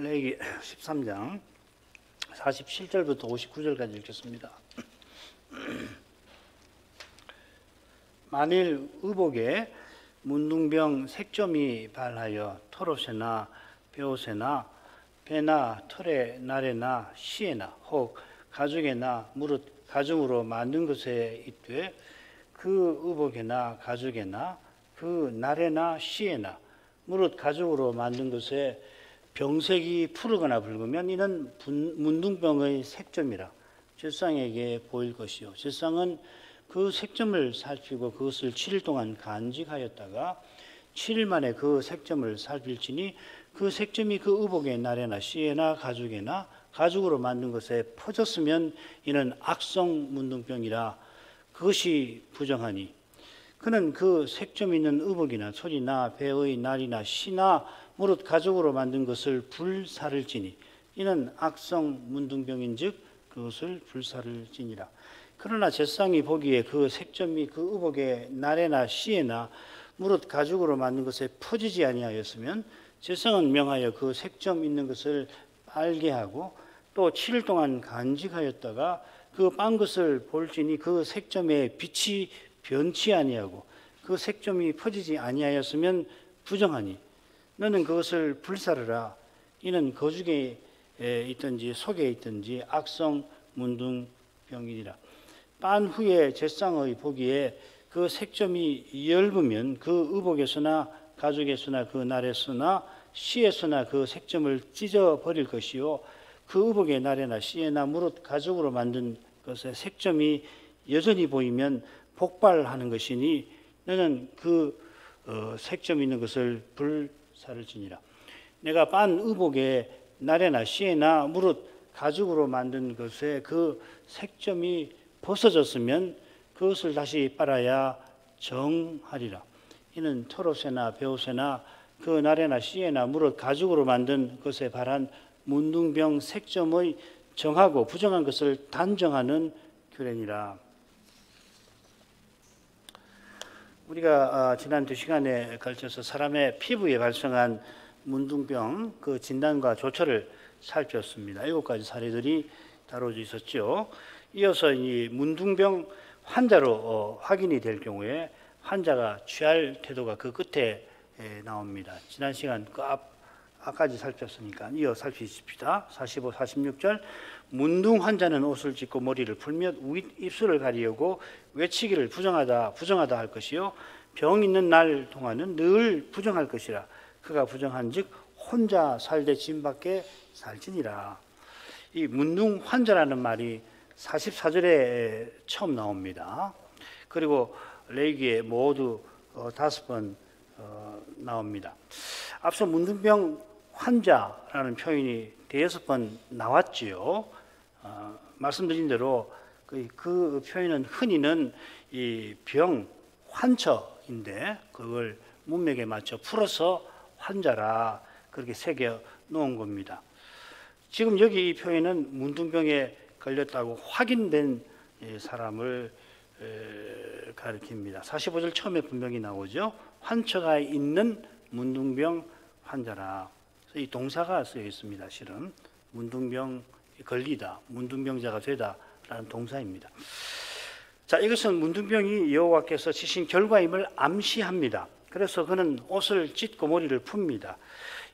레위기 13장 47절부터 59절까지 읽겠습니다. 만일 의복에 문둥병 색점이 발하여 토롯에나 베옷에나 배나 털에 나래나 시에나 혹 가죽에나 무릇 가죽으로 만든 것에 있되 그 의복에나 가죽에나 그 나래나 시에나 무릇 가죽으로 만든 것에 병색이 푸르거나 붉으면 이는 문둥병의 색점이라 제사장에게 보일 것이요 제사장은 그 색점을 살피고 그것을 7일 동안 간직하였다가 7일 만에 그 색점을 살필지니 그 색점이 그 의복의 나래나 시에나 가죽에나 가죽으로 만든 것에 퍼졌으면 이는 악성 문둥병이라 그것이 부정하니 그는 그 색점 있는 의복이나 소리나 배의 날이나 시나 무릇 가죽으로 만든 것을 불사를 지니 이는 악성 문둥병인즉 그것을 불사를 지니라. 그러나 제사장이 보기에 그 색점이 그 의복의 날에나 시에나 무릇 가죽으로 만든 것에 퍼지지 아니하였으면 제사장은 명하여 그 색점 있는 것을 빨게 하고 또 7일 동안 간직하였다가 그 빤 것을 볼지니 그 색점에 빛이 변치 아니하고 그 색점이 퍼지지 아니하였으면 부정하니 너는 그것을 불사르라. 이는 거죽에 있든지 속에 있든지 악성 문둥병이니라. 빤 후에 제사장의 보기에 그 색점이 엷으면 그 의복에서나 가죽에서나 그 날에서나 시에서나 그 색점을 찢어 버릴 것이요 그 의복의 날에나 시에나 무릇 가죽으로 만든 것의 색점이 여전히 보이면 복발하는 것이니 너는 그 색점 있는 것을 불사를 지니라. 내가 빤 의복의 날에나 시에나 무릇 가죽으로 만든 것에 그 색점이 벗어졌으면 그것을 다시 빨아야 정하리라. 이는 토롯에나 베옷에나 그 날에나 시에나 무릇 가죽으로 만든 것에 발한 문둥병 색점의 정하고 부정한 것을 단정하는 규례니라. 우리가 지난 2시간에 걸쳐서 사람의 피부에 발생한 문둥병 그 진단과 조처를 살폈습니다. 7가지 사례들이 다뤄져 있었죠. 이어서 이 문둥병 환자로 확인이 될 경우에 환자가 취할 태도가 그 끝에 나옵니다. 지난 시간 그 앞까지 살폈으니까 이어 살피십시다. 45, 46절 문둥 환자는 옷을 찢고 머리를 풀며 입술을 가리우고 외치기를 부정하다 할 것이요 병 있는 날 동안은 늘 부정할 것이라. 그가 부정한즉 혼자 살되 짐밖에 살지니라. 이 문둥 환자라는 말이 44절에 처음 나옵니다. 그리고 레위기에 모두 5번 나옵니다. 앞서 문둥병 환자라는 표현이 6번 나왔지요. 말씀드린 대로 그 표현은 흔히는 이 병 환처인데 그걸 문맥에 맞춰 풀어서 환자라 그렇게 새겨 놓은 겁니다. 지금 여기 이 표현은 문둥병에 걸렸다고 확인된 사람을 가리킵니다. 45절 처음에 분명히 나오죠. 환처가 있는 문둥병 환자라. 이 동사가 쓰여 있습니다. 실은 문둥병 걸리다, 문둥병자가 되다라는 동사입니다. 자, 이것은 문둥병이 여호와께서 치신 결과임을 암시합니다. 그래서 그는 옷을 찢고 머리를 풉니다.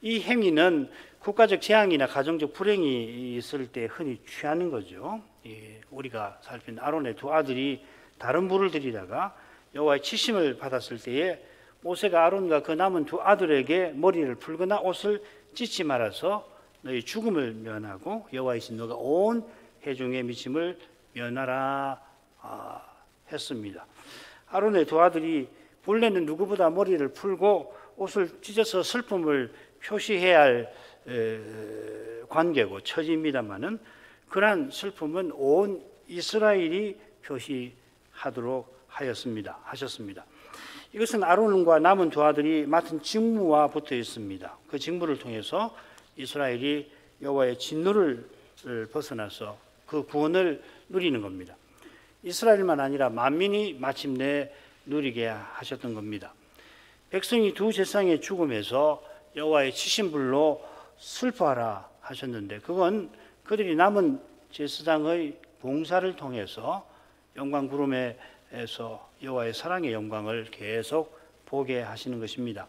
이 행위는 국가적 재앙이나 가정적 불행이 있을 때 흔히 취하는 거죠. 우리가 살핀 아론의 2 아들이 다른 불을 들이다가 여호와의 치심을 받았을 때에 모세가 아론과 그 남은 2 아들에게 머리를 풀거나 옷을 찢지 말아서 너희 죽음을 면하고 여호와이신 너가 온 회중의 미침을 면하라 했습니다. 아론의 2 아들이 본래는 누구보다 머리를 풀고 옷을 찢어서 슬픔을 표시해야 할 관계고 처지입니다만은 그러한 슬픔은 온 이스라엘이 표시하도록 하셨습니다. 이것은 아론과 남은 2 아들이 맡은 직무와 붙어 있습니다. 그 직무를 통해서 이스라엘이 여호와의 진노를 벗어나서 그 구원을 누리는 겁니다. 이스라엘만 아니라 만민이 마침내 누리게 하셨던 겁니다. 백성이 2 제사장의 죽음에서 여호와의 치신불로 슬퍼하라 하셨는데 그건 그들이 남은 제사장의 봉사를 통해서 영광 구름에서 여호와의 사랑의 영광을 계속 보게 하시는 것입니다.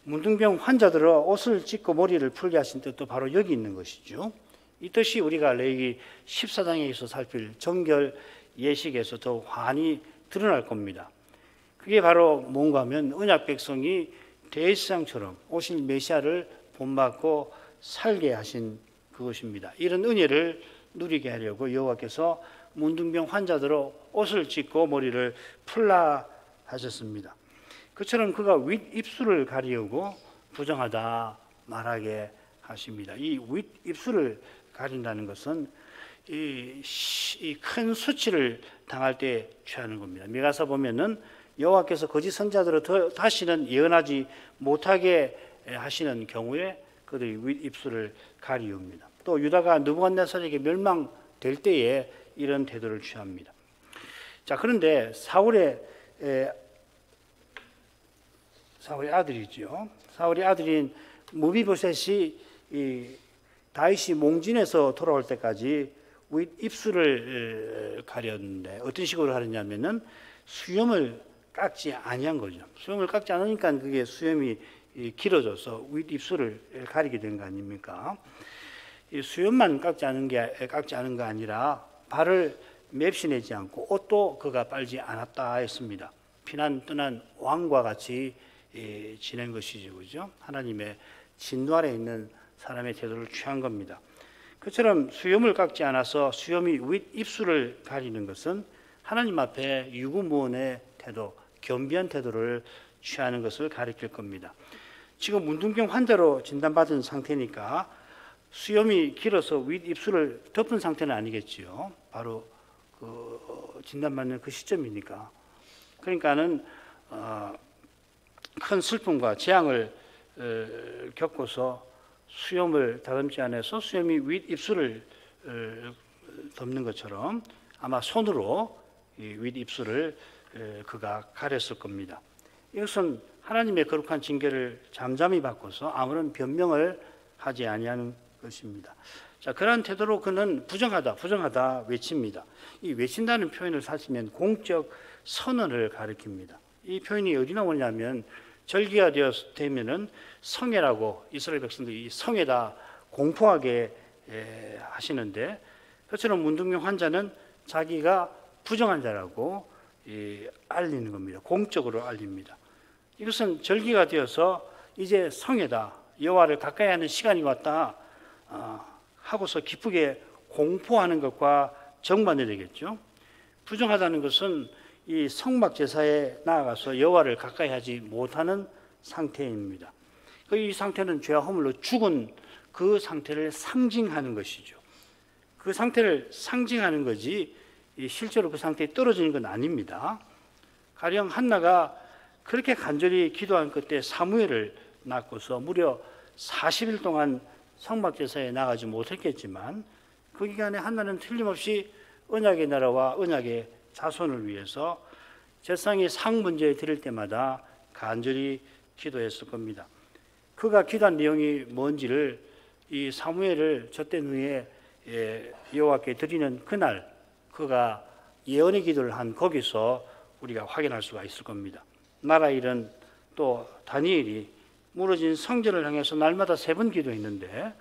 문둥병 환자들은 옷을 찢고 머리를 풀게 하신 뜻도 바로 여기 있는 것이죠. 이 뜻이 우리가 레위기 14장에서 살필 정결 예식에서 더 환히 드러날 겁니다. 그게 바로 뭔가 하면 언약 백성이 대제사장처럼 오실 메시아를 본받고 살게 하신 그것입니다. 이런 은혜를 누리게 하려고 여호와께서 문둥병 환자들로 옷을 찢고 머리를 풀라 하셨습니다. 그처럼 그가 윗입술을 가리우고 부정하다 말하게 하십니다. 이 윗입술을 가린다는 것은 이 큰 수치를 당할 때 취하는 겁니다. 미가서 보면은 여호와께서 거짓 선자들을 다시는 예언하지 못하게 하시는 경우에 그들이 윗입술을 가리웁니다. 또 유다가 느부갓네살에게 멸망될 때에 이런 태도를 취합니다. 자, 그런데 사울의 아들이죠. 사울의 아들인 무비보셋이 다윗이 몽진에서 돌아올 때까지 윗입술을 가렸는데 어떤 식으로 하느냐면은 수염을 깎지 아니한 거죠. 수염을 깎지 않으니까 그게 수염이 길어져서 윗입술을 가리게 된 거 아닙니까? 이 수염만 깎지 않은 거 아니라 발을 맵시내지 않고 옷도 그가 빨지 않았다 했습니다. 피난 떠난 왕과 같이 지낸 것이죠, 그죠? 하나님의 진노 아래 있는 사람의 태도를 취한 겁니다. 그처럼 수염을 깎지 않아서 수염이 윗입술을 가리는 것은 하나님 앞에 유구무원의 태도, 겸비한 태도를 취하는 것을 가리킬 겁니다. 지금 문둥병 환자로 진단받은 상태니까 수염이 길어서 윗입술을 덮은 상태는 아니겠지요. 바로 그 진단받는 그 시점이니까. 그러니까는 큰 슬픔과 재앙을 겪고서 수염을 다듬지 않아서 수염이 윗입술을 덮는 것처럼 아마 손으로 윗입술을 그가 가렸을 겁니다. 이것은 하나님의 거룩한 징계를 잠잠히 받고서 아무런 변명을 하지 아니하는 것입니다. 자, 그러한 태도로 그는 부정하다 외칩니다. 이 외친다는 표현을 사시면 공적 선언을 가리킵니다. 이 표현이 어디 나오냐면 절기가 되면은 성회라고 이스라엘 백성들이 성회다 공포하게 하시는데 그처럼 문둥병 환자는 자기가 부정한 자라고 알리는 겁니다. 공적으로 알립니다. 이것은 절기가 되어서 이제 성회다 여호와를 가까이 하는 시간이 왔다 하고서 기쁘게 공포하는 것과 정반대 되겠죠. 부정하다는 것은 이 성막 제사에 나아가서 여호와를 가까이 하지 못하는 상태입니다. 이 상태는 죄와 허물로 죽은 그 상태를 상징하는 것이죠. 그 상태를 상징하는 거지 실제로 그 상태에 떨어지는 건 아닙니다. 가령 한나가 그렇게 간절히 기도한 그때 사무엘을 낳고서 무려 40일 동안 성막 제사에 나가지 못했겠지만 그 기간에 한나는 틀림없이 언약의 나라와 언약의 자손을 위해서 제사장이 상 문제 드릴 때마다 간절히 기도했을 겁니다. 그가 기도한 내용이 뭔지를 이 사무엘을 젖된 후에 여호와께 드리는 그날 그가 예언의 기도를 한 거기서 우리가 확인할 수가 있을 겁니다. 나라 일은 또 다니엘이 무너진 성전을 향해서 날마다 3번 기도했는데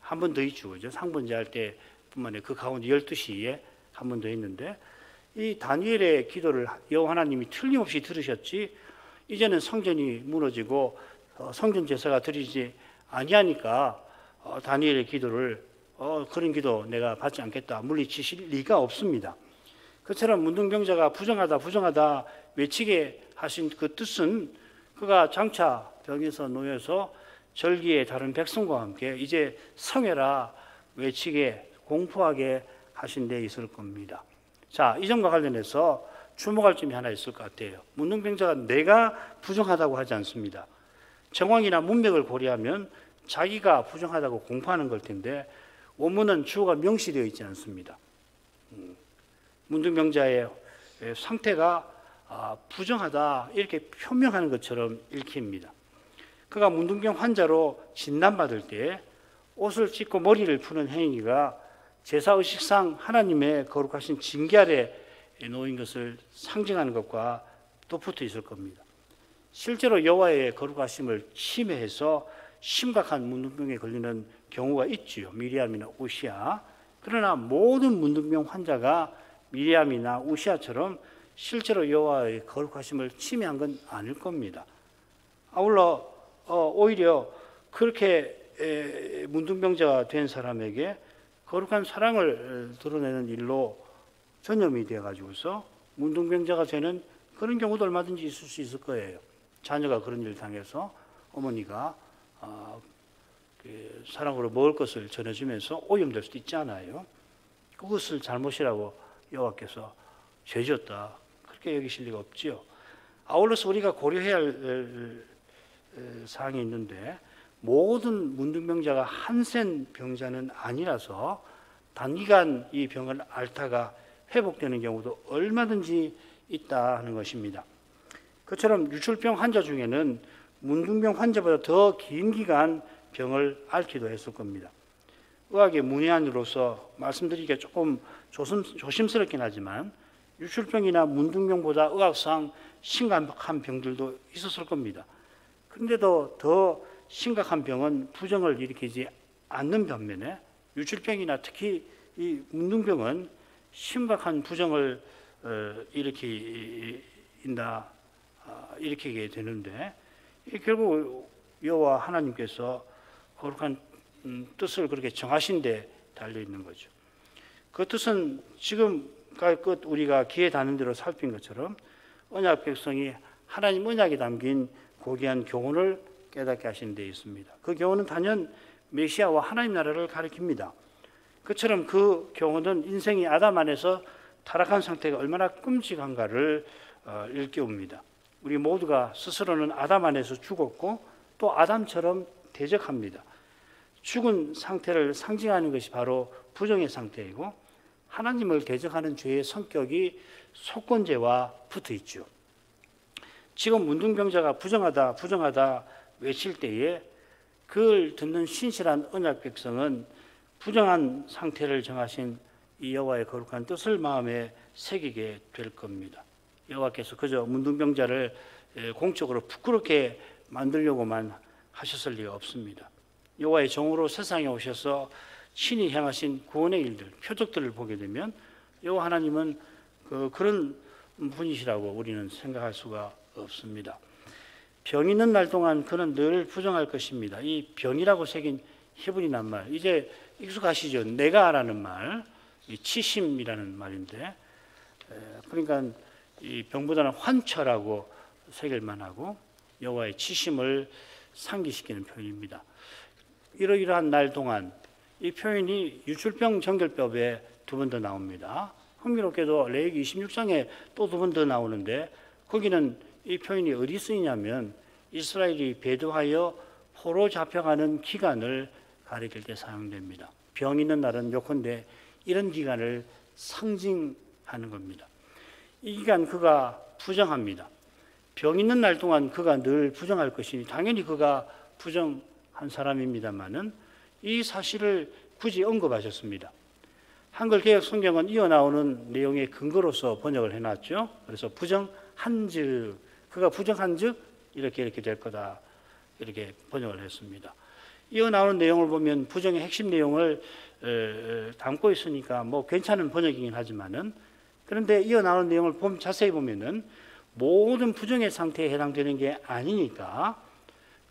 한 번 더 있죠. 그죠? 상번제 할 때뿐만 아니라 그 가운데 12시에 한 번 더 했는데 이 다니엘의 기도를 여호와 하나님이 틀림없이 들으셨지 이제는 성전이 무너지고 성전 제사가 드리지 아니하니까 다니엘의 기도를 그런 기도 내가 받지 않겠다 물리치실 리가 없습니다. 그처럼 문둥병자가 부정하다 외치게 하신 그 뜻은 그가 장차 병에서 놓여서 절기에 다른 백성과 함께 이제 성회라 외치게 공포하게 하신 데 있을 겁니다. 자, 이 점과 관련해서 주목할 점이 하나 있을 것 같아요. 문둥병자가 내가 부정하다고 하지 않습니다. 정황이나 문맥을 고려하면 자기가 부정하다고 공포하는 걸 텐데 원문은 주어가 명시되어 있지 않습니다. 문둥병자의 상태가 부정하다 이렇게 표명하는 것처럼 읽힙니다. 그가 문둥병 환자로 진단받을 때 옷을 찢고 머리를 푸는 행위가 제사의식상 하나님의 거룩하신 징계 아래 놓인 것을 상징하는 것과 또 붙어 있을 겁니다. 실제로 여호와의 거룩하심을 침해해서 심각한 문둥병에 걸리는 경우가 있지요. 미리암이나 우시아. 그러나 모든 문둥병 환자가 미리암이나 우시아처럼 실제로 여호와의 거룩하심을 침해한 건 아닐 겁니다. 아울러 오히려 그렇게 문둥병자가 된 사람에게 거룩한 사랑을 드러내는 일로 전염이 되어가지고서 문둥병자가 되는 그런 경우도 얼마든지 있을 수 있을 거예요. 자녀가 그런 일을 당해서 어머니가 사랑으로 먹을 것을 전해주면서 오염될 수도 있잖아요. 그것을 잘못이라고 여호와께서 죄졌다 그렇게 여기실 리가 없지요. 아울러서 우리가 고려해야 할 사항이 있는데 모든 문둥병자가 한센 병자는 아니라서 단기간 이 병을 앓다가 회복되는 경우도 얼마든지 있다 하는 것입니다. 그처럼 유출병 환자 중에는 문둥병 환자보다 더 긴 기간 병을 앓기도 했을 겁니다. 의학의 문외한으로서 말씀드리기가 조금 조심스럽긴 하지만 유출병이나 문둥병보다 의학상 심각한 병들도 있었을 겁니다. 그런데도 더 심각한 병은 부정을 일으키지 않는 반면에 유출병이나 특히 이 문둥병은 심각한 부정을 일으키게 되는데 결국 여호와 하나님께서 거룩한 뜻을 그렇게 정하신 데 달려 있는 거죠. 그 뜻은 지금까지 우리가 귀에 닿는 대로 살핀 것처럼 언약 백성이 하나님 언약에 담긴 고귀한 교훈을 깨닫게 하신 데 있습니다. 그 교훈은 단연 메시아와 하나님 나라를 가리킵니다. 그처럼 그 교훈은 인생이 아담 안에서 타락한 상태가 얼마나 끔찍한가를 일깨웁니다. 우리 모두가 스스로는 아담 안에서 죽었고 또 아담처럼 대적합니다. 죽은 상태를 상징하는 것이 바로 부정의 상태이고 하나님을 대적하는 죄의 성격이 속건죄와 붙어 있죠. 지금 문둥병자가 부정하다 외칠 때에 그걸 듣는 신실한 언약 백성은 부정한 상태를 정하신 이 여호와의 거룩한 뜻을 마음에 새기게 될 겁니다. 여호와께서 그저 문둥병자를 공적으로 부끄럽게 만들려고만 하셨을 리가 없습니다. 여호와의 종으로 세상에 오셔서 친히 행하신 구원의 일들, 표적들을 보게 되면 여호와 하나님은 그런 분이시라고 우리는 생각할 수가 없습니다. 병 있는 날 동안 그는 늘 부정할 것입니다. 이 병이라고 새긴 히브리 낱말, 이제 익숙하시죠? 내가라는 말, 이 치심이라는 말인데, 그러니까 이 병보다는 환처라고 새길 만하고 여호와의 치심을 상기시키는 표현입니다. 이러이러한 날 동안 이 표현이 유출병 정결법에 두 번 더 나옵니다. 흥미롭게도 레위기 26장에 또 두 번 더 나오는데 거기는 이 표현이 어디 쓰이냐면 이스라엘이 배도하여 포로 잡혀가는 기간을 가리킬 때 사용됩니다. 병 있는 날은 요컨대 이런 기간을 상징하는 겁니다. 이 기간 그가 부정합니다. 병 있는 날 동안 그가 늘 부정할 것이니 당연히 그가 부정한 사람입니다만은 이 사실을 굳이 언급하셨습니다. 한글 개역 성경은 이어 나오는 내용의 근거로서 번역을 해놨죠. 그래서 부정한즉, 그가 부정한즉 이렇게 될 거다 이렇게 번역을 했습니다. 이어 나오는 내용을 보면 부정의 핵심 내용을 담고 있으니까 뭐 괜찮은 번역이긴 하지만은 그런데 이어 나오는 내용을 자세히 보면은 모든 부정의 상태에 해당되는 게 아니니까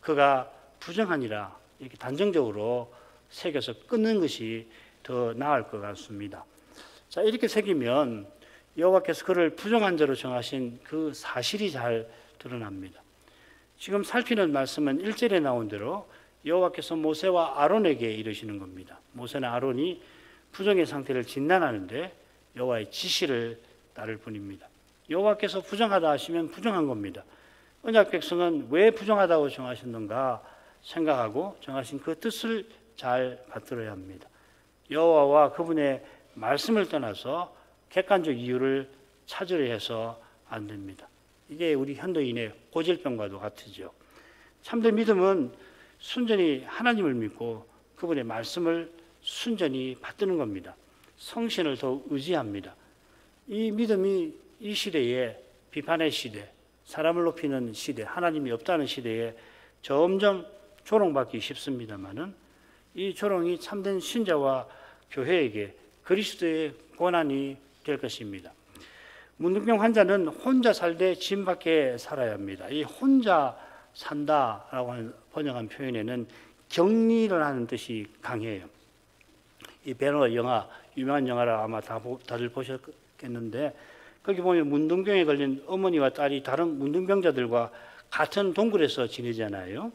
그가 부정하니라 이렇게 단정적으로 새겨서 끊는 것이 더 나을 것 같습니다. 자, 이렇게 새기면 여호와께서 그를 부정한 자로 정하신 그 사실이 잘 드러납니다. 지금 살피는 말씀은 1절에 나온 대로 여호와께서 모세와 아론에게 이르시는 겁니다. 모세나 아론이 부정의 상태를 진단하는데 여호와의 지시를 따를 뿐입니다. 여호와께서 부정하다 하시면 부정한 겁니다. 언약 백성은 왜 부정하다고 정하셨는가 생각하고 정하신 그 뜻을 잘 받들어야 합니다. 여호와와 그분의 말씀을 떠나서 객관적 이유를 찾으려 해서 안 됩니다. 이게 우리 현대인의 고질병과도 같으죠. 참된 믿음은 순전히 하나님을 믿고 그분의 말씀을 순전히 받드는 겁니다. 성신을 더 의지합니다. 이 믿음이 이 시대에 비판의 시대, 사람을 높이는 시대, 하나님이 없다는 시대에 점점 조롱받기 쉽습니다마는 이 조롱이 참된 신자와 교회에게 그리스도의 고난이 될 것입니다. 문둥병 환자는 혼자 살되 짐 밖에 살아야 합니다. 이 혼자 산다라고 하는 번역한 표현에는 격리를 하는 뜻이 강해요. 이 배너 영화, 유명한 영화라 아마 다들 보셨겠는데 거기 보면 문둥병에 걸린 어머니와 딸이 다른 문둥병자들과 같은 동굴에서 지내잖아요.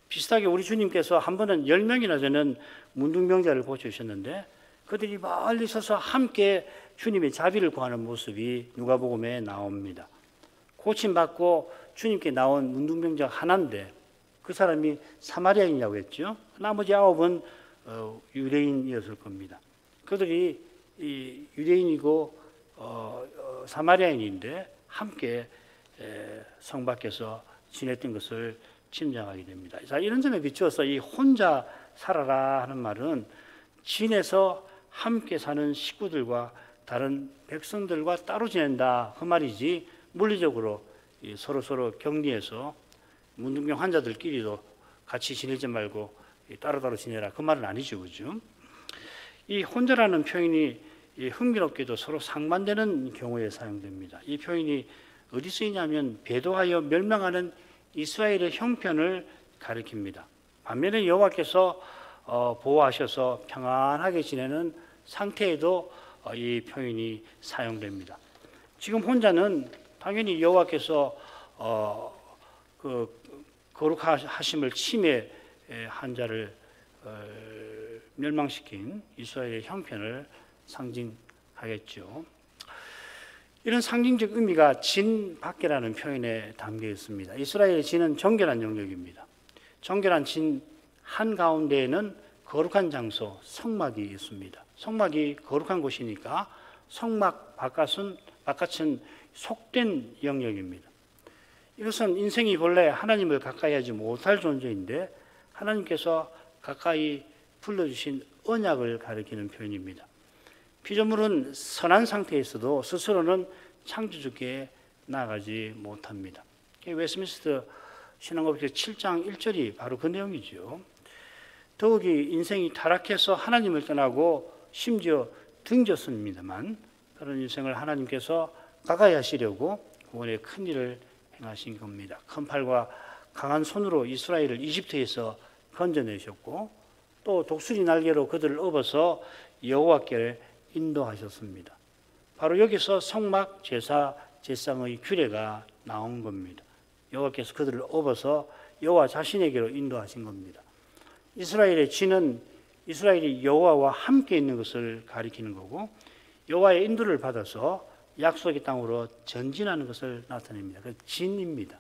비슷하게 우리 주님께서 한 번은 10명이나 되는 문둥병자를 고쳐주셨는데 그들이 멀리 서서 함께 주님의 자비를 구하는 모습이 누가복음에 나옵니다. 고침받고 주님께 나온 문둥병자 하나인데 그 사람이 사마리아인이라고 했죠. 나머지 9은 유대인이었을 겁니다. 그들이 유대인이고 사마리아인인데 함께 성 밖에서 지냈던 것을 짐작하게 됩니다. 자, 이런 점에 비추어서 이 혼자 살아라 하는 말은 진에서 함께 사는 식구들과 다른 백성들과 따로 지낸다 그 말이지, 물리적으로 서로 격리해서 문둥병 환자들끼리도 같이 지내지 말고 따로따로 지내라 그 말은 아니죠, 그죠? 이 혼자라는 표현이 흥미롭게도 서로 상반되는 경우에 사용됩니다. 이 표현이 어디 쓰이냐면 배도하여 멸망하는 이스라엘의 형편을 가리킵니다. 반면에 여호와께서 보호하셔서 평안하게 지내는 상태에도 이 표현이 사용됩니다. 지금 혼자는 당연히 여호와께서 거룩하심을 침해한 자를 멸망시킨 이스라엘의 형편을 상징하겠죠. 이런 상징적 의미가 진 밖이라는 표현에 담겨 있습니다. 이스라엘의 진은 정결한 영역입니다. 정결한 진 한가운데에는 거룩한 장소, 성막이 있습니다. 성막이 거룩한 곳이니까 성막 바깥은 속된 영역입니다. 이것은 인생이 본래 하나님을 가까이 하지 못할 존재인데 하나님께서 가까이 불러주신 언약을 가리키는 표현입니다. 피조물은 선한 상태에서도 스스로는 창조주께 나아가지 못합니다. 웨스트민스터 신앙고백서 7장 1절이 바로 그 내용이죠. 더욱이 인생이 타락해서 하나님을 떠나고 심지어 등졌습니다만 그런 인생을 하나님께서 가까이 하시려고 구원의 큰 일을 행하신 겁니다. 큰 팔과 강한 손으로 이스라엘을 이집트에서 건져내셨고 또 독수리 날개로 그들을 업어서 여호와께 인도하셨습니다. 바로 여기서 성막 제사 제상의 규례가 나온 겁니다. 여호와께서 그들을 업어서 여호와 자신에게로 인도하신 겁니다. 이스라엘의 진은 이스라엘이 여호와와 함께 있는 것을 가리키는 거고 여호와의 인도를 받아서 약속의 땅으로 전진하는 것을 나타냅니다. 그 진입니다.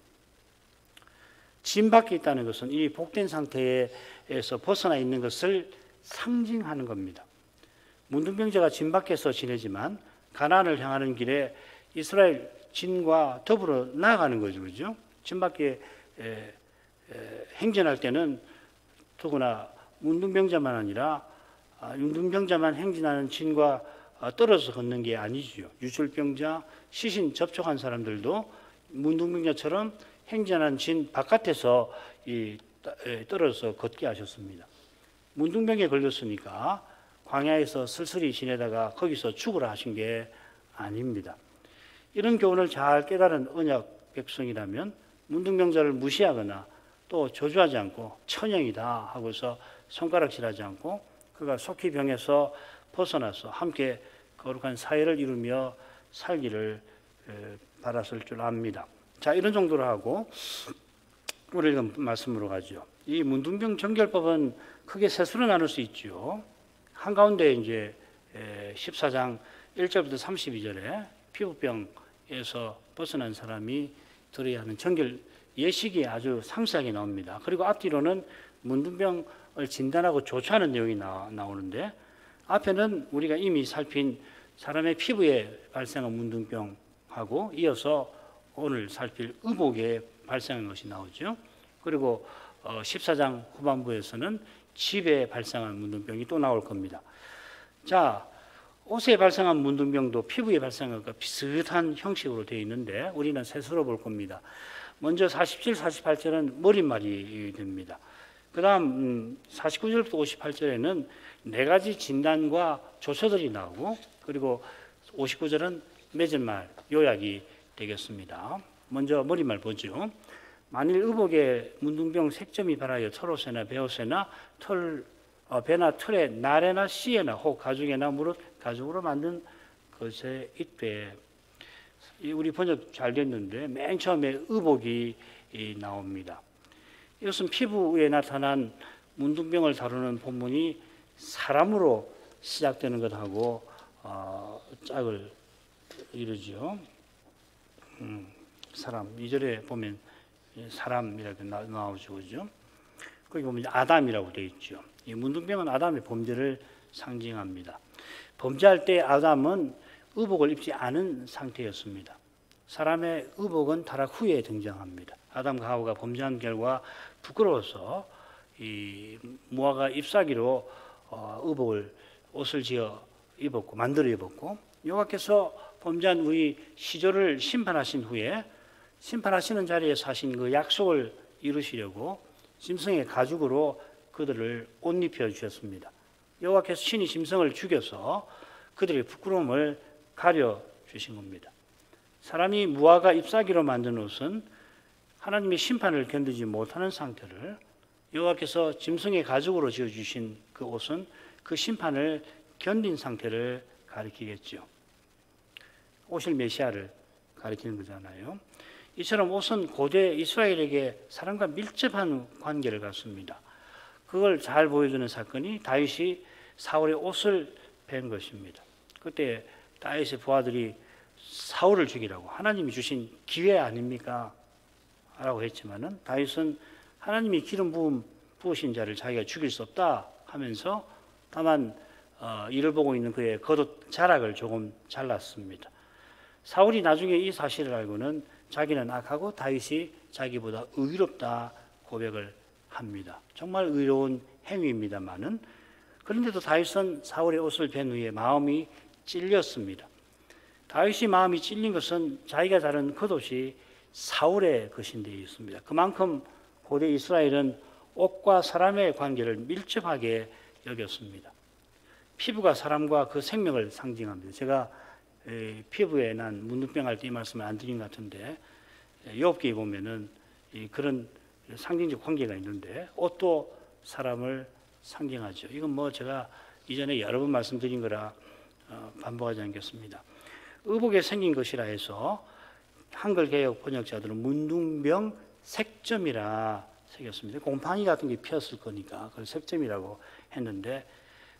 진 밖에 있다는 것은 이 복된 상태에서 벗어나 있는 것을 상징하는 겁니다. 문둥병자가 진 밖에서 지내지만 가나안을 향하는 길에 이스라엘 진과 더불어 나아가는 거죠, 그죠? 진 밖에 행진할 때는 더구나 문둥병자만 아니라 문둥병자만 행진하는 진과 떨어져서 걷는 게 아니죠. 유출병자, 시신 접촉한 사람들도 문둥병자처럼 행진하는 진 바깥에서 떨어져서 걷게 하셨습니다. 문둥병에 걸렸으니까 광야에서 쓸쓸히 지내다가 거기서 죽으라 하신 게 아닙니다. 이런 교훈을 잘 깨달은 언약 백성이라면 문둥병자를 무시하거나 또 저주하지 않고 천형이다 하고서 손가락질하지 않고 그가 속히 병에서 벗어나서 함께 거룩한 사회를 이루며 살기를 바랐을 줄 압니다. 자, 이런 정도로 하고 우리 말씀으로 가죠. 이 문둥병 정결법은 크게 세 수로 나눌 수 있죠. 한가운데 이제 14장 1절부터 32절에 피부병에서 벗어난 사람이 들어야 하는 정결 예식이 아주 상세하게 나옵니다. 그리고 앞뒤로는 문둥병을 진단하고 조처하는 내용이 나오는데 앞에는 우리가 이미 살핀 사람의 피부에 발생한 문둥병하고 이어서 오늘 살필 의복에 발생한 것이 나오죠. 그리고 14장 후반부에서는 집에 발생한 문둥병이 또 나올 겁니다. 자, 옷에 발생한 문둥병도 피부에 발생한 것과 비슷한 형식으로 되어 있는데 우리는 세서로 볼 겁니다. 먼저 47, 48절은 머릿말이 됩니다. 그 다음 49절부터 58절에는 네 가지 진단과 조처들이 나오고, 그리고 59절은 맺은말, 요약이 되겠습니다. 먼저 머릿말 보죠. 만일 의복에 문둥병 색점이 발하여 털옷에나 베옷에나 배나 털에 나래나 씨에나 혹 가죽에나 무릇 가죽으로 만든 것에 있되, 우리 번역 잘 됐는데 맨 처음에 의복이 나옵니다. 이것은 피부에 나타난 문둥병을 다루는 본문이 사람으로 시작되는 것하고 짝을 이루죠. 사람 2절에 보면 사람이라고 나오죠, 그죠? 거기 보면 아담이라고 되어 있죠. 이 문둥병은 아담의 범죄를 상징합니다. 범죄할 때 아담은 의복을 입지 않은 상태였습니다. 사람의 의복은 타락 후에 등장합니다. 아담과 하와가 범죄한 결과 부끄러워서 이 무화과 잎사귀로 옷을 지어 입었고 만들어 입었고, 여호와께서 범죄한 우리 시조를 심판하신 후에 심판하시는 자리에서 하신 그 약속을 이루시려고 짐승의 가죽으로 그들을 옷 입혀 주셨습니다. 여호와께서 신이 짐승을 죽여서 그들의 부끄러움을 가려 주신 겁니다. 사람이 무화과 잎사귀로 만든 옷은 하나님의 심판을 견디지 못하는 상태를, 여호와께서 짐승의 가죽으로 지어주신 그 옷은 그 심판을 견딘 상태를 가리키겠죠. 오실 메시아를 가리키는 거잖아요. 이처럼 옷은 고대 이스라엘에게 사람과 밀접한 관계를 갖습니다. 그걸 잘 보여주는 사건이 다윗이 사울의 옷을 뺀 것입니다. 그때 다윗의 부하들이 사울을 죽이라고, 하나님이 주신 기회 아닙니까? 라고 했지만은 다윗은 하나님이 기름 부으신 자를 자기가 죽일 수 없다 하면서 다만 이를 보고 있는 그의 겉옷 자락을 조금 잘랐습니다. 사울이 나중에 이 사실을 알고는 자기는 악하고 다윗이 자기보다 의롭다 고백을 합니다. 정말 의로운 행위입니다만은, 그런데도 다윗은 사울의 옷을 벤 후에 마음이 찔렸습니다. 다윗이 마음이 찔린 것은 자기가 다른 겉옷이 사울의 것인 데 있습니다. 그만큼 고대 이스라엘은 옷과 사람의 관계를 밀접하게 여겼습니다. 피부가 사람과 그 생명을 상징합니다. 제가 피부에 난 문둥병 할 때 이 말씀을 안 드린 것 같은데, 욥기에 보면은 그런 상징적 관계가 있는데 옷도 사람을 상징하죠. 이건 뭐 제가 이전에 여러 번 말씀드린 거라 반복하지 않겠습니다. 의복에 생긴 것이라 해서 한글 개역 번역자들은 문둥병 색점이라 새겼습니다. 곰팡이 같은 게 피었을 거니까 그걸 색점이라고 했는데,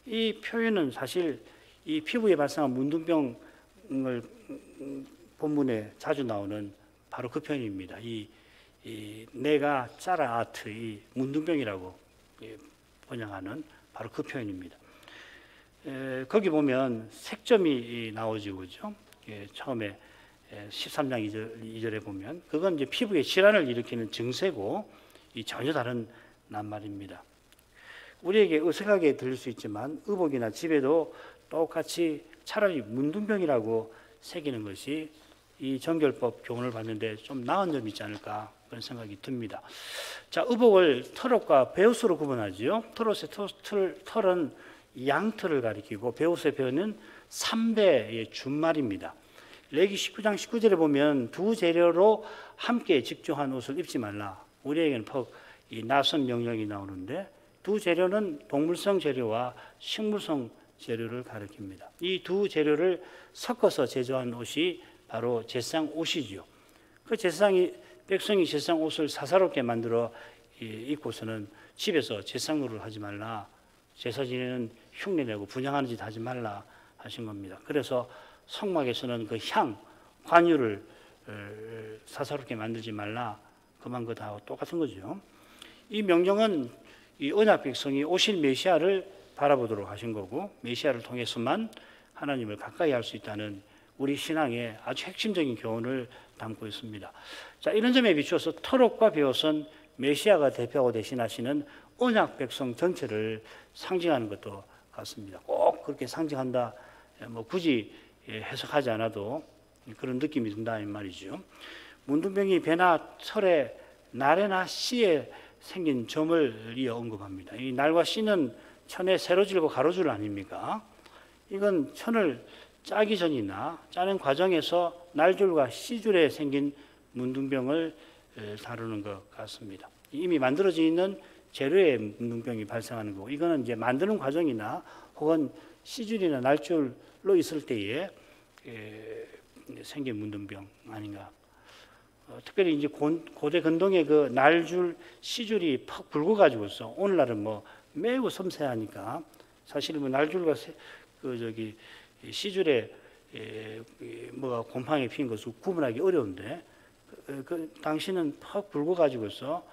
이 표현은 사실 이 피부에 발생한 문둥병을 본문에 자주 나오는 바로 그 표현입니다. 이 내가 짜라 아트, 이 문둥병이라고 번역하는 바로 그 표현입니다. 거기 보면 색점이 나오죠, 그죠? 처음에 13장 2절에 보면 그건 이제 피부에 질환을 일으키는 증세고 전혀 다른 낱말입니다. 우리에게 어색하게 들릴 수 있지만 의복이나 집에도 똑같이 차라리 문둥병이라고 새기는 것이 이 정결법 교훈을 봤는데 좀 나은 점이 있지 않을까 그런 생각이 듭니다. 자, 의복을 털옷과 베옷으로 구분하지요. 털옷의 털은 양털을 가리키고 베옷의 베옷은 3배의 준말입니다. 레기 19장 19절에 보면 두 재료로 함께 직조한 옷을 입지 말라. 우리에게는 이 낯선 명령이 나오는데 두 재료는 동물성 재료와 식물성 재료를 가리킵니다. 이 두 재료를 섞어서 제조한 옷이 바로 제사장 옷이죠. 그 백성이 제사장 옷을 사사롭게 만들어 입고서는 집에서 제사장 노릇을 하지 말라. 제사 지내는 흉내내고 분향하는 짓 하지 말라 하신 겁니다. 그래서 성막에서는 그 관유를 사사롭게 만들지 말라. 그만 다 똑같은 거죠. 이 명령은 이 언약 백성이 오실 메시아를 바라보도록 하신 거고, 메시아를 통해서만 하나님을 가까이 할 수 있다는 우리 신앙의 아주 핵심적인 교훈을 담고 있습니다. 자, 이런 점에 비추어서 털옷과 베옷은 메시아가 대표하고 대신하시는 언약 백성 전체를 상징하는 것도 같습니다. 꼭 그렇게 상징한다, 뭐 굳이 해석하지 않아도 그런 느낌이 든다 이 말이죠. 문둥병이 배나 철에 날에나 씨에 생긴 점을 이어 언급합니다. 이 날과 씨는 천의 세로줄과 가로줄 아닙니까? 이건 천을 짜기 전이나 짜는 과정에서 날줄과 씨줄에 생긴 문둥병을 다루는 것 같습니다. 이미 만들어져 있는 재료의 문둥병이 발생하는 거고, 이거는 이제 만드는 과정이나 혹은 씨줄이나 날줄로 있을 때에 생긴 문둥병 아닌가. 특별히 이제 고대 근동의 그 날줄, 씨줄이 팍 굵어가지고서 오늘날은 뭐 매우 섬세하니까 사실 뭐 날줄과 씨줄에 뭐가 곰팡이 핀 것을 구분하기 어려운데 그 당시는 팍 굵어가지고서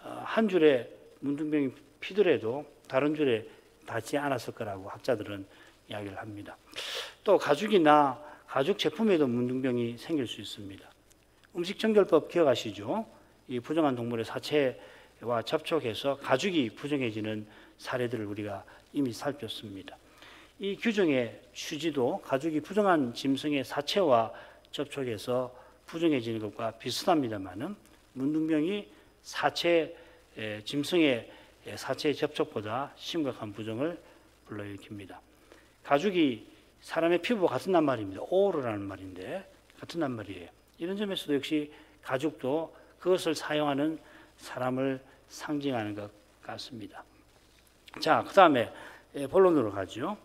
한 줄에 문둥병이 피더라도 다른 줄에 닿지 않았을 거라고 학자들은 이야기를 합니다. 또 가죽이나 가죽 제품에도 문둥병이 생길 수 있습니다. 음식정결법 기억하시죠? 이 부정한 동물의 사체와 접촉해서 가죽이 부정해지는 사례들을 우리가 이미 살폈습니다. 이 규정의 취지도 가죽이 부정한 짐승의 사체와 접촉해서 부정해지는 것과 비슷합니다만은 문둥병이 짐승의 사체의 접촉보다 심각한 부정을 불러일으킵니다. 가죽이 사람의 피부와 같은 말입니다. 오르라는 말인데 같은 말이에요. 이런 점에서도 역시 가죽도 그것을 사용하는 사람을 상징하는 것 같습니다. 자, 그 다음에 본론으로 가죠.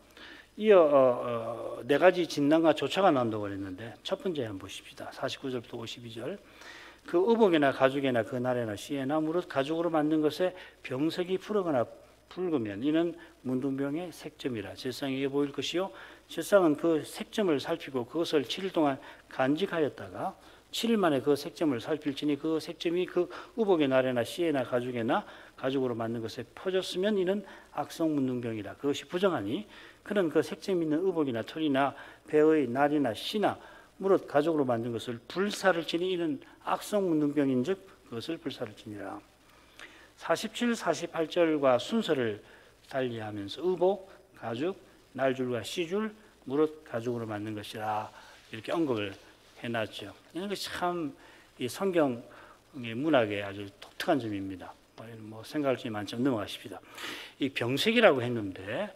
이어 네 가지 진단과 조처가 나온다고 그랬는데 첫 번째 한번 보십시다. 49절부터 52절. 그 의복이나 가죽이나 그 날에나 씨에나 무릇 가죽으로 만든 것에 병색이 푸르거나 붉으면 이는 문둥병의 색점이라 제사장에게 보일 것이요 제사장은 그 색점을 살피고 그것을 7일 동안 간직하였다가 7일 만에 그 색점을 살필지니 그 색점이 그 의복의 날에나 씨에나 가죽에나 가죽으로 만든 것에 퍼졌으면 이는 악성 문둥병이라. 그것이 부정하니 그는 그 색점 있는 의복이나 털이나 배의 날이나 씨나 무릇 가죽으로 만든 것을 불사를 지니 이는 악성 문둥병인즉 그것을 불사를 지니라. 47, 48절과 순서를 달리하면서 의복, 가죽, 날줄과 씨줄, 무릇 가죽으로 만든 것이라 이렇게 언급을 해놨죠. 이런 것이 참 이 성경의 문학의 아주 독특한 점입니다. 뭐 생각할 점이 많지만 넘어가십시다. 이 병색이라고 했는데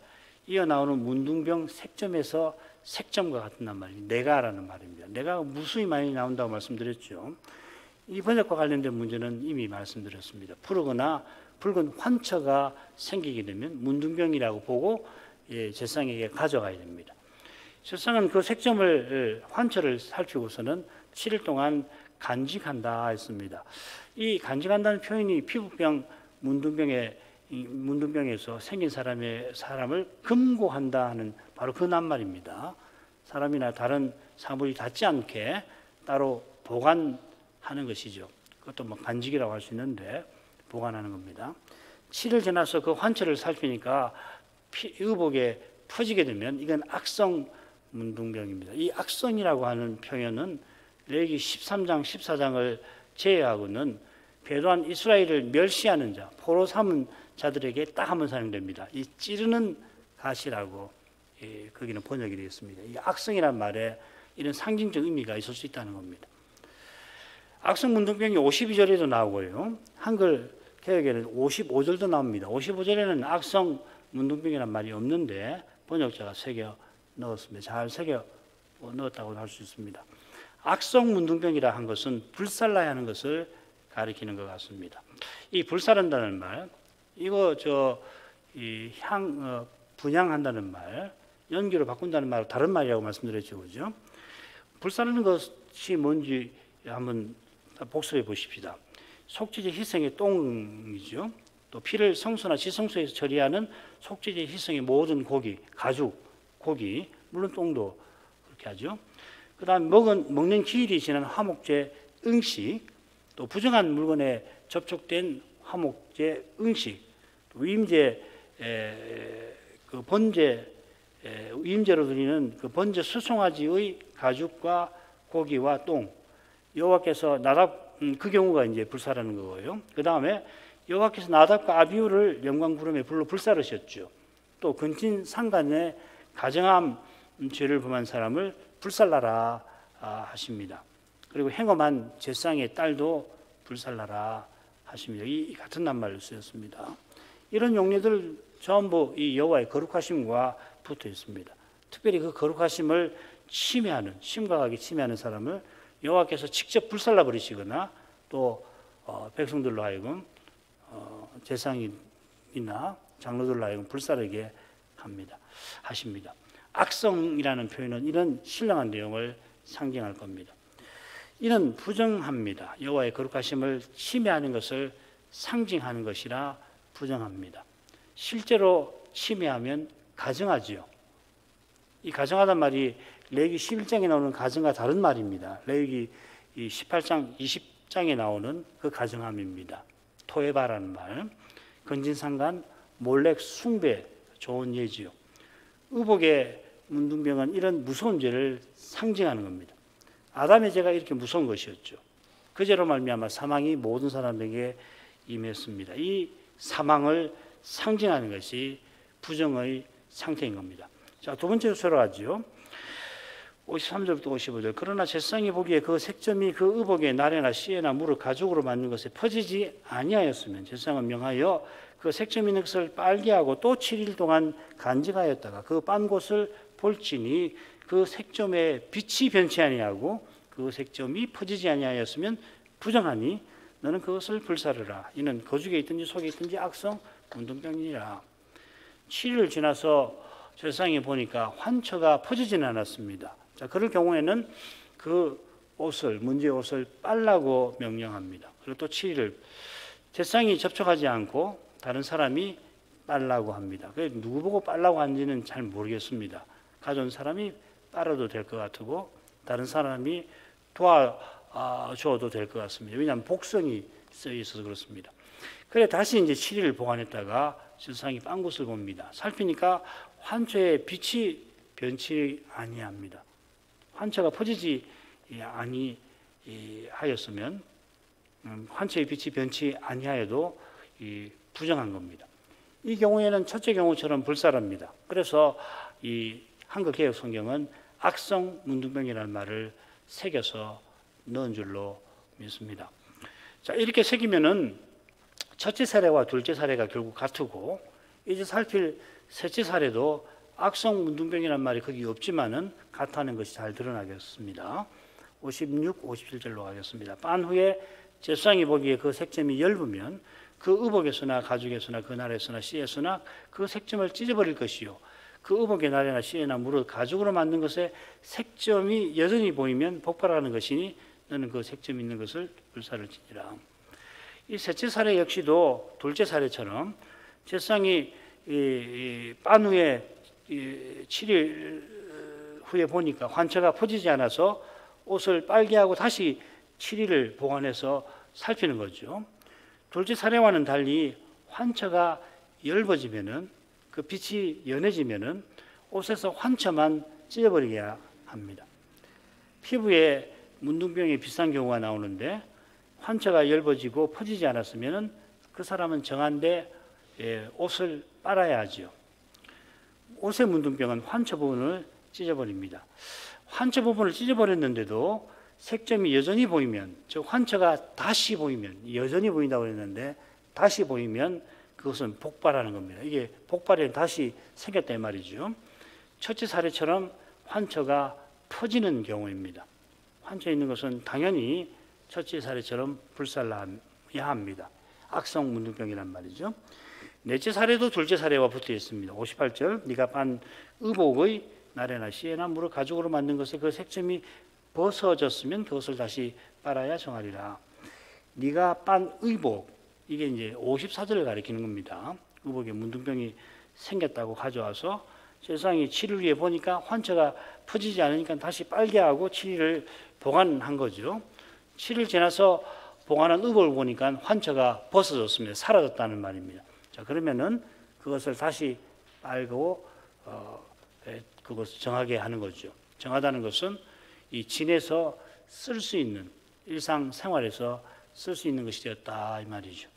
이어 나오는 문둥병 색점에서 색점과 같은 말이 내가라는 말입니다. 내가 무수히 많이 나온다고 말씀드렸죠. 이 번역과 관련된 문제는 이미 말씀드렸습니다. 푸르거나 붉은 환처가 생기게 되면 문둥병이라고 보고 제사장에게 가져가야 됩니다. 제사장은 그 색점을 환처를 살피고서는 7일 동안 간직한다 했습니다. 이 간직한다는 표현이 피부병 문둥병에서 생긴 사람을 금고한다 하는 바로 그 낱말입니다. 사람이나 다른 사물이 닿지 않게 따로 보관하는 것이죠. 그것도 뭐 간직이라고 할 수 있는데 보관하는 겁니다. 7일 지나서 그 환처를 살피니까 의복에 퍼지게 되면 이건 악성 문둥병입니다. 이 악성이라고 하는 표현은 레위기 13장, 14장을 제외하고는 배도한 이스라엘을 멸시하는 자, 포로 삼은 자들에게 딱 한 번 사용됩니다. 이 찌르는 가시라고 거기는 번역이 되었습니다. 이 악성이란 말에 이런 상징적 의미가 있을 수 있다는 겁니다. 악성 문둥병이 52절에도 나오고요. 한글 개역에는 55절도 나옵니다. 55절에는 악성 문둥병이란 말이 없는데 번역자가 새겨 넣었습니다. 잘 새겨 넣었다고 할 수 있습니다. 악성 문둥병이라 한 것은 불살라야 하는 것을 가리키는 것 같습니다. 이 불사른다는 말, 이거 분양한다는 말, 연기로 바꾼다는 말, 다른 말이라고 말씀드렸죠, 그죠? 불사르는 것이 뭔지 한번 복습해 보십시다. 속죄제 희생의 똥이죠. 또 피를 성소나 지성소에서 처리하는 속죄제 희생의 모든 고기, 가죽, 고기, 물론 똥도 그렇게 하죠. 그 다음 먹는 기일이 지난 화목제 응식, 또 부정한 물건에 접촉된 화목제 응식, 또 위임제 그 번제 위임제로 드리는 그 번제 수송아지의 가죽과 고기와 똥, 여호와께서 나답 그 경우가 이제 불사라는 거고요. 그 다음에 여호와께서 나답과 아비후를 영광 구름에 불러 불사르셨죠. 또 근친 상간에 가정함 죄를 범한 사람을 불살라라 하십니다. 그리고 행엄한 제쌍의 딸도 불살라라 하십니다. 이 같은 낱말을 쓰였습니다. 이런 용례들 전부 이 여호와의 거룩하심과 붙어 있습니다. 특별히 그 거룩하심을 침해하는, 심각하게 침해하는 사람을 여호와께서 직접 불살라 버리시거나 또 백성들로 하여금 제사장이나 장로들로 하여금 불사르게 하십니다. 악성이라는 표현은 이런 신령한 내용을 상징할 겁니다. 이는 부정합니다. 여호와의 거룩하심을 침해하는 것을 상징하는 것이라 부정합니다. 실제로 침해하면 가증하지요. 이 가증하단 말이 레위기 11장에 나오는 가증과 다른 말입니다. 레위기 18장, 20장에 나오는 그 가증함입니다. 토에바라는 말, 근진상간, 몰렉 숭배, 좋은 예지요. 의복의 문둥병은 이런 무서운 죄를 상징하는 겁니다. 아담의 죄가 이렇게 무서운 것이었죠. 그 죄로 말미암아 사망이 모든 사람에게 임했습니다. 이 사망을 상징하는 것이 부정의 상태인 겁니다. 자, 두 번째로 들어가죠. 53절부터 55절. 그러나 제사장이 보기에 그 색점이 그 의복의 나래나 씨에나 물을 가죽으로 만든 것에 퍼지지 아니하였으면 제사장은 명하여 그 색점 있는 것을 빨게 하고 또 7일 동안 간직하였다가 그 빤 곳을 볼지니 그 색점에 빛이 변치 아니하고 그 색점이 퍼지지 아니하였으면 부정하니 너는 그것을 불사르라. 이는 거죽에 있든지 속에 있든지 악성 문둥병이라. 7일 지나서 제사장이 보니까 환처가 퍼지지는 않았습니다. 자, 그럴 경우에는 그 옷을, 문제의 옷을 빨라고 명령합니다. 그리고 또 7일을 제사장이 접촉하지 않고 다른 사람이 빨라고 합니다. 누구 보고 빨라고 하는지는 잘 모르겠습니다. 가져온 사람이 빨아도 될 것 같고 다른 사람이 도와줘도 될 것 같습니다. 왜냐하면 복성이 쓰여 있어서 그렇습니다. 그래 다시 이제 7일을 보관했다가 제사장이 빤 곳을 봅니다. 살피니까 환처의 빛이 변치 아니합니다. 환처가 퍼지지 아니하였으면 환처의 빛이 변치 아니하여도 부정한 겁니다. 이 경우에는 첫째 경우처럼 불사릅니다. 그래서 이 한글 개역 성경은 악성 문둥병이라는 말을 새겨서 넣은 줄로 믿습니다. 자, 이렇게 새기면은 첫째 사례와 둘째 사례가 결국 같고 이제 살필 셋째 사례도 악성 문둥병이라는 말이 거기 없지만은 같다는 것이 잘 드러나겠습니다. 56, 57절로 가겠습니다. 빤 후에 제사장이 보기에 그 색점이 엷으면 그 의복에서나 가죽에서나 그 날에서나 씨에서나 그 색점을 찢어버릴 것이요. 그 의복의 날에나 씨에나 무릇 가죽으로 만든 것에 색점이 여전히 보이면 폭발하는 것이니 너는 그 색점 있는 것을 불사를지니라. 이 셋째 사례 역시도 둘째 사례처럼 제사장이 빤 후에 7일 후에 보니까 환처가 퍼지지 않아서 옷을 빨게 하고 다시 7일을 보관해서 살피는 거죠. 둘째 사례와는 달리 환처가 엷어지면은 그 빛이 연해지면은 옷에서 환처만 찢어버리게 합니다. 피부에 문둥병이 비슷한 경우가 나오는데 환처가 엷어지고 퍼지지 않았으면은 그 사람은 정한데 옷을 빨아야 하죠. 옷의 문둥병은 환처 부분을 찢어버립니다. 환처 부분을 찢어버렸는데도 색점이 여전히 보이면, 즉 환처가 다시 보이면, 여전히 보인다고 했는데 다시 보이면 그것은 폭발하는 겁니다. 이게 폭발이 다시 생겼다 이 말이죠. 첫째 사례처럼 환처가 퍼지는 경우입니다. 환처 있는 것은 당연히 첫째 사례처럼 불살라야 합니다. 악성 문둥병이란 말이죠. 넷째 사례도 둘째 사례와 붙어 있습니다. 58절 네가 빤 의복의 나래나 씨에나 무릇 가죽으로 만든 것에 그 색점이 벗어졌으면 그것을 다시 빨아야 정하리라. 네가 빤 의복, 이게 이제 54절을 가리키는 겁니다. 의복에 문둥병이 생겼다고 가져와서 제사장이 7일 후에 보니까 환처가 퍼지지 않으니까 다시 빨게 하고 7일을 보관한 거죠. 7일 지나서 보관한 의복을 보니까 환처가 벗어졌습니다. 사라졌다는 말입니다. 자, 그러면은 그것을 다시 빨고 그것을 정하게 하는 거죠. 정하다는 것은 이 진에서 쓸 수 있는 일상생활에서 쓸 수 있는 것이 되었다 이 말이죠.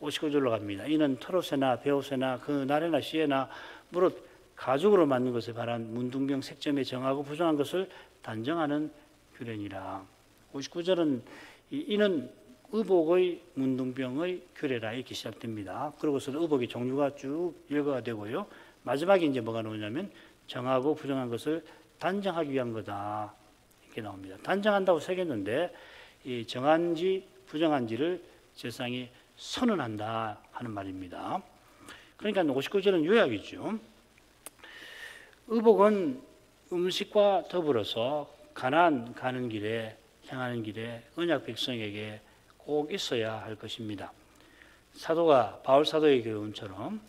59절로 갑니다. 이는 토로세나 베오세나 그 나래나 시에나 무릇 가죽으로 만든 것에 반한 문둥병 색점에 정하고 부정한 것을 단정하는 규례니라. 59절은 이는 의복의 문둥병의 규례라 이렇게 시작됩니다. 그러고서 의복의 종류가 쭉 열거가 되고요. 마지막에 이제 뭐가 나오냐면 정하고 부정한 것을 단정하기 위한 거다 이렇게 나옵니다. 단정한다고 새겼는데 이 정한지 부정한지를 제사장이 선언한다 하는 말입니다. 그러니까 59절은 요약이죠. 의복은 음식과 더불어서 가나안 가는 길에 향하는 길에 언약 백성에게 꼭 있어야 할 것입니다. 사도가 바울 사도의 교훈처럼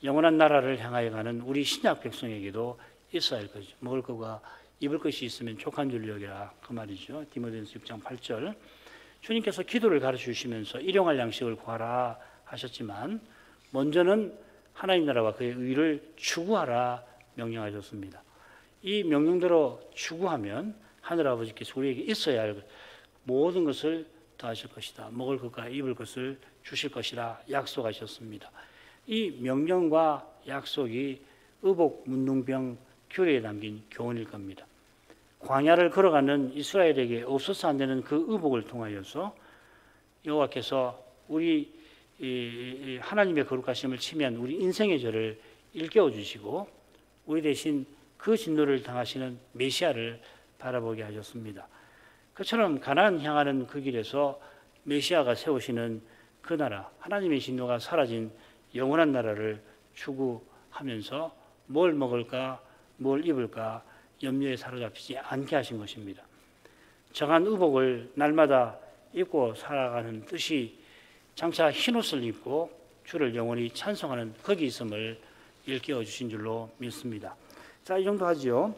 영원한 나라를 향하여 가는 우리 신약 백성에게도 있어야 할 것이죠. 먹을 것과 입을 것이 있으면 족한 줄 여기라 그 말이죠. 디모데전서 6장 8절. 주님께서 기도를 가르쳐 주시면서 일용할 양식을 구하라 하셨지만 먼저는 하나님 나라와 그의 의를 추구하라 명령하셨습니다. 이 명령대로 추구하면 하늘아버지께서 우리에게 있어야 할 모든 것을 더하실 것이다. 먹을 것과 입을 것을 주실 것이라 약속하셨습니다. 이 명령과 약속이 의복 문둥병 규례에 담긴 교훈일 겁니다. 광야를 걸어가는 이스라엘에게 없어서 안 되는 그 의복을 통하여서 여호와께서 우리 하나님의 거룩하심을 치면 우리 인생의 죄를 일깨워 주시고 우리 대신 그 진노를 당하시는 메시아를 바라보게 하셨습니다. 그처럼 가나안 향하는 그 길에서 메시아가 세우시는 그 나라, 하나님의 진노가 사라진 영원한 나라를 추구하면서 뭘 먹을까, 뭘 입을까 염려에 사로잡히지 않게 하신 것입니다. 정한 의복을 날마다 입고 살아가는 뜻이 장차 흰옷을 입고 주를 영원히 찬송하는 거기 있음을 일깨워 주신 줄로 믿습니다. 자, 이 정도 하지요.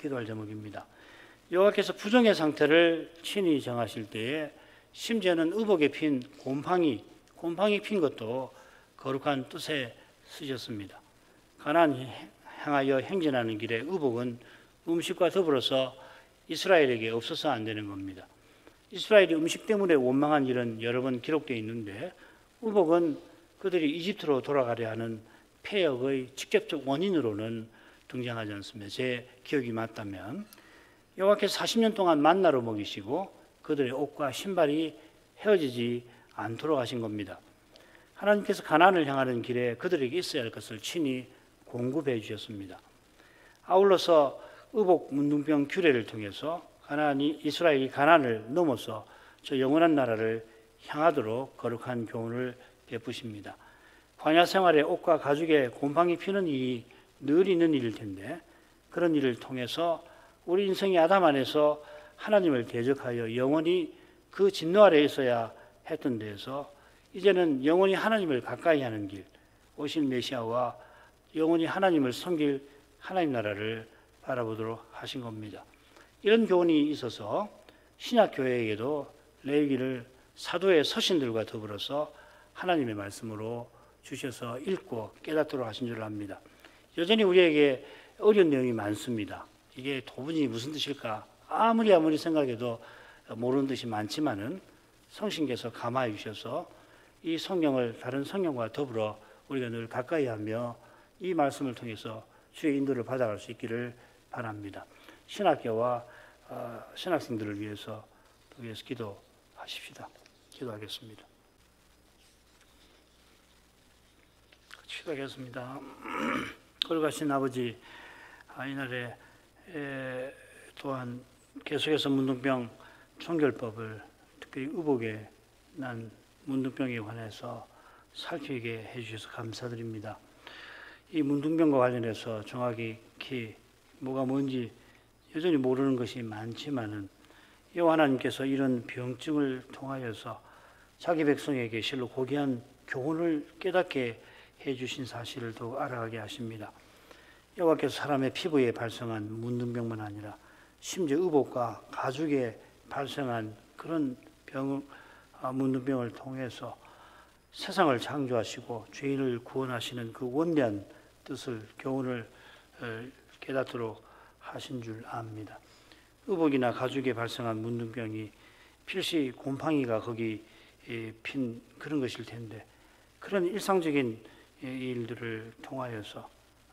기도할 제목입니다. 여호와께서 부정의 상태를 친히 정하실 때에 심지어는 의복에 핀 곰팡이 핀 것도 거룩한 뜻에 쓰셨습니다. 가나안 향하여 행진하는 길에 의복은 음식과 더불어서 이스라엘에게 없어서 안 되는 겁니다. 이스라엘이 음식 때문에 원망한 일은 여러 번 기록되어 있는데 의복은 그들이 이집트로 돌아가려 하는 폐역의 직접적 원인으로는 등장하지 않습니다. 제 기억이 맞다면 여호와께서 40년 동안 만나로 먹이시고 그들의 옷과 신발이 헤어지지 않도록 하신 겁니다. 하나님께서 가나안을 향하는 길에 그들에게 있어야 할 것을 친히 공급해 주셨습니다. 아울러서 의복 문둥병 규례를 통해서 이스라엘이 가나안을 넘어서 저 영원한 나라를 향하도록 거룩한 교훈을 베푸십니다. 광야 생활에 옷과 가죽에 곰팡이 피는 일이 늘 있는 일일 텐데 그런 일을 통해서 우리 인생의 아담 안에서 하나님을 대적하여 영원히 그 진노 아래에 있어야 했던 데에서 이제는 영원히 하나님을 가까이 하는 길, 오신 메시아와 영원히 하나님을 섬길 하나님 나라를 바라보도록 하신 겁니다. 이런 교훈이 있어서 신약교회에게도 레위기를 사도의 서신들과 더불어서 하나님의 말씀으로 주셔서 읽고 깨닫도록 하신 줄 압니다. 여전히 우리에게 어려운 내용이 많습니다. 이게 도분이 무슨 뜻일까? 아무리 생각해도 모르는 뜻이 많지만은 성신께서 감화해 주셔서 이 성경을 다른 성경과 더불어 우리가 늘 가까이 하며 이 말씀을 통해서 주의 인도를 받아갈 수 있기를 바랍니다. 신학교와 신학생들을 위해서 기도하십시다. 기도하겠습니다. 기도하겠습니다. 거룩하신 아버지, 이날에 또한 계속해서 문둥병 종결법을 특별히 의복에 난 문둥병에 관해서 살피게 해주셔서 감사드립니다. 이 문둥병과 관련해서 정확히 뭐가 뭔지 여전히 모르는 것이 많지만은 여호와 하나님께서 이런 병증을 통하여서 자기 백성에게 실로 고귀한 교훈을 깨닫게 해주신 사실을 더욱 알아가게 하십니다. 여호와께서 사람의 피부에 발생한 문둥병만 아니라 심지어 의복과 가죽에 발생한 그런 문둥병을 통해서 세상을 창조하시고 죄인을 구원하시는 그 원대한 뜻을 교훈을 깨닫도록 하신 줄 압니다. 의복이나 가죽에 발생한 문둥병이 필시 곰팡이가 거기 핀 그런 것일 텐데, 그런 일상적인 일들을 통하여서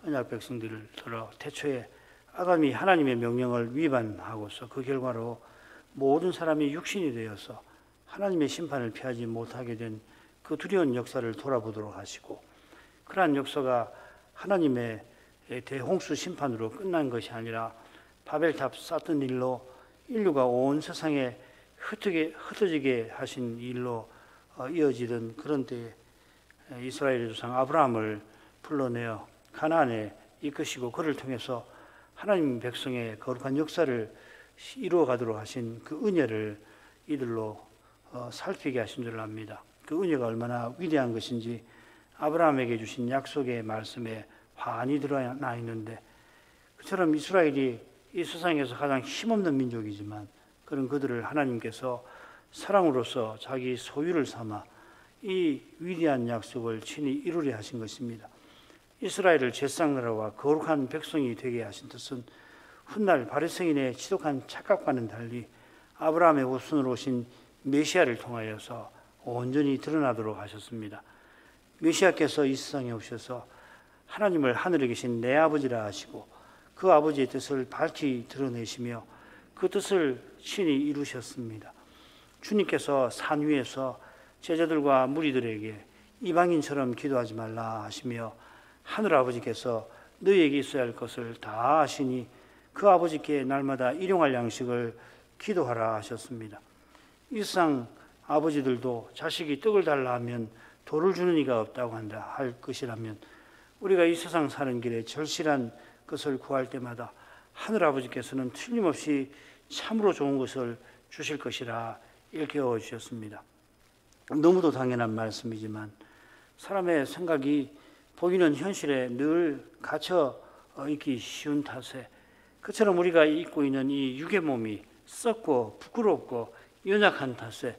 언약 백성들을 들어 태초에 아담이 하나님의 명령을 위반하고서 그 결과로 모든 사람이 육신이 되어서 하나님의 심판을 피하지 못하게 된 그 두려운 역사를 돌아보도록 하시고, 그러한 역사가 하나님의 대홍수 심판으로 끝난 것이 아니라 바벨탑 쌓던 일로 인류가 온 세상에 흩어지게 하신 일로 이어지던 그런 때에 이스라엘의 조상 아브라함을 불러내어 가나안에 이끄시고 그를 통해서 하나님 백성의 거룩한 역사를 이루어 가도록 하신 그 은혜를 이들로 살피게 하신 줄 압니다. 그 은혜가 얼마나 위대한 것인지 아브라함에게 주신 약속의 말씀에 환히 드러나 있는데, 그처럼 이스라엘이 이 세상에서 가장 힘없는 민족이지만 그런 그들을 하나님께서 사랑으로서 자기 소유를 삼아 이 위대한 약속을 친히 이루려 하신 것입니다. 이스라엘을 제사장나라와 거룩한 백성이 되게 하신 뜻은 훗날 바리새인의 지독한 착각과는 달리 아브라함의 후손으로 오신 메시아를 통하여서 온전히 드러나도록 하셨습니다. 메시아께서 이 세상에 오셔서 하나님을 하늘에 계신 내 아버지라 하시고 그 아버지의 뜻을 밝히 드러내시며 그 뜻을 친히 이루셨습니다. 주님께서 산 위에서 제자들과 무리들에게 이방인처럼 기도하지 말라 하시며 하늘 아버지께서 너희에게 있어야 할 것을 다 아시니 그 아버지께 날마다 일용할 양식을 기도하라 하셨습니다. 이 세상 아버지들도 자식이 떡을 달라 하면 돌을 주는 이가 없다고 한다 할 것이라면, 우리가 이 세상 사는 길에 절실한 것을 구할 때마다 하늘 아버지께서는 틀림없이 참으로 좋은 것을 주실 것이라 일깨워 주셨습니다. 너무도 당연한 말씀이지만 사람의 생각이 보이는 현실에 늘 갇혀 있기 쉬운 탓에, 그처럼 우리가 입고 있는 이 육의 몸이 썩고 부끄럽고 연약한 탓에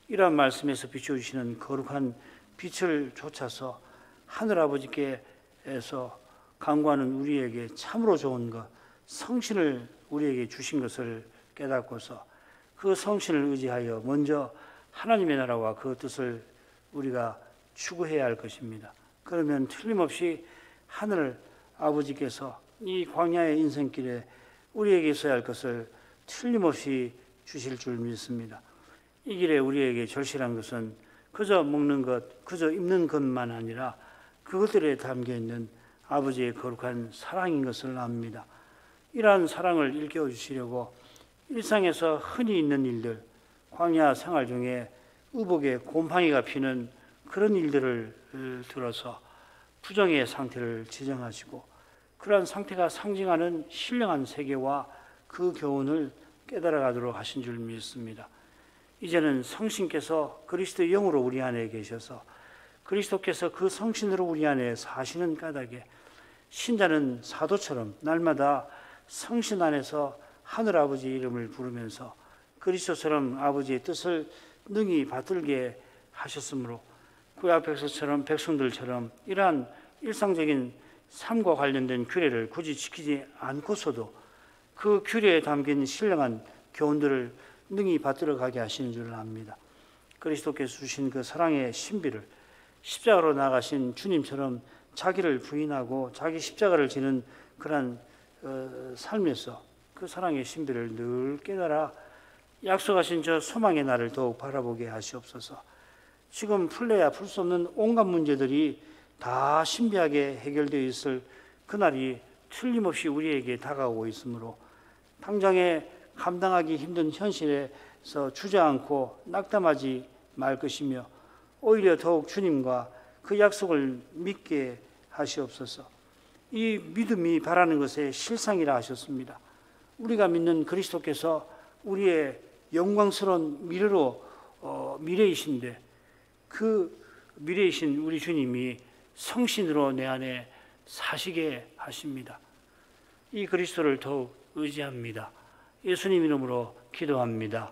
이러한 말씀에서 비춰주시는 거룩한 빛을 좇아서 하늘 아버지께서 간구하는 우리에게 참으로 좋은 것, 성신을 우리에게 주신 것을 깨닫고서 그 성신을 의지하여 먼저 하나님의 나라와 그 뜻을 우리가 추구해야 할 것입니다. 그러면 틀림없이 하늘 아버지께서 이 광야의 인생길에 우리에게 있어야 할 것을 틀림없이 주실 줄 믿습니다. 이 길에 우리에게 절실한 것은 그저 먹는 것, 그저 입는 것만 아니라 그것들에 담겨있는 아버지의 거룩한 사랑인 것을 압니다. 이러한 사랑을 일깨워 주시려고 일상에서 흔히 있는 일들, 광야 생활 중에 의복에 곰팡이가 피는 그런 일들을 들어서 부정의 상태를 지정하시고, 그러한 상태가 상징하는 신령한 세계와 그 교훈을 깨달아 가도록 하신 줄 믿습니다. 이제는 성신께서 그리스도의 영으로 우리 안에 계셔서 그리스도께서 그 성신으로 우리 안에 사시는 까닭에 신자는 사도처럼 날마다 성신 안에서 하늘아버지 이름을 부르면서 그리스도처럼 아버지의 뜻을 능히 받들게 하셨으므로 구약 백성들처럼 이러한 일상적인 삶과 관련된 규례를 굳이 지키지 않고서도 그 규례에 담긴 신령한 교훈들을 능히 받들어 가게 하시는 줄 압니다. 그리스도께서 주신 그 사랑의 신비를 십자가로 나가신 주님처럼 자기를 부인하고 자기 십자가를 지는 그런 삶에서 그 사랑의 신비를 늘 깨달아 약속하신 저 소망의 날을 더욱 바라보게 하시옵소서. 지금 풀려야 풀 수 없는 온갖 문제들이 다 신비하게 해결되어 있을 그날이 틀림없이 우리에게 다가오고 있으므로 당장에 감당하기 힘든 현실에서 주저앉고 낙담하지 말 것이며 오히려 더욱 주님과 그 약속을 믿게 하시옵소서. 이 믿음이 바라는 것의 실상이라 하셨습니다. 우리가 믿는 그리스도께서 우리의 영광스러운 미래이신데 그 미래이신 우리 주님이 성신으로 내 안에 사시게 하십니다. 이 그리스도를 더욱 의지합니다. 예수님 이름으로 기도합니다.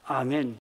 아멘.